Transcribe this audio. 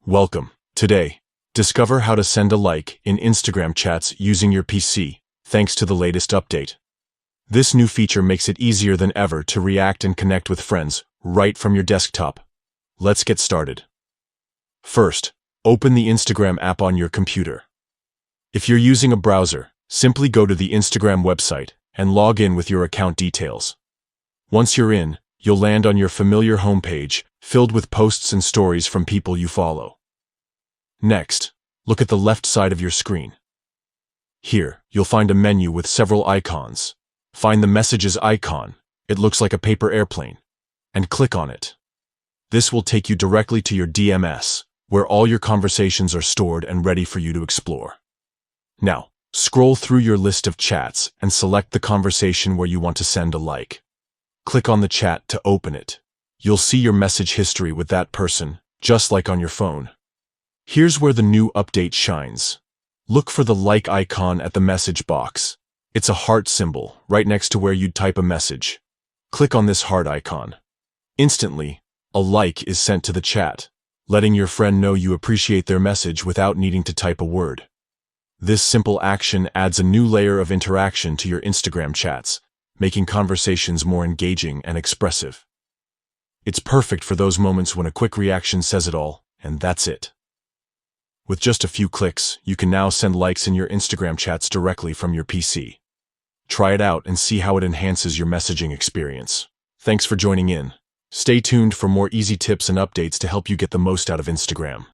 Welcome. Today, discover how to send a like in Instagram chats using your PC, thanks to the latest update. This new feature makes it easier than ever to react and connect with friends right from your desktop. Let's get started. First, open the Instagram app on your computer. If you're using a browser, simply go to the Instagram website and log in with your account details. Once you're in, you'll land on your familiar homepage, filled with posts and stories from people you follow. Next, look at the left side of your screen. Here, you'll find a menu with several icons. Find the Messages icon, it looks like a paper airplane, and click on it. This will take you directly to your DMS, where all your conversations are stored and ready for you to explore. Now, scroll through your list of chats and select the conversation where you want to send a like. Click on the chat to open it. You'll see your message history with that person, just like on your phone. Here's where the new update shines. Look for the like icon at the message box. It's a heart symbol, right next to where you'd type a message. Click on this heart icon. Instantly, a like is sent to the chat, letting your friend know you appreciate their message without needing to type a word. This simple action adds a new layer of interaction to your Instagram chats, making conversations more engaging and expressive. It's perfect for those moments when a quick reaction says it all, and that's it. With just a few clicks, you can now send likes in your Instagram chats directly from your PC. Try it out and see how it enhances your messaging experience. Thanks for joining in. Stay tuned for more easy tips and updates to help you get the most out of Instagram.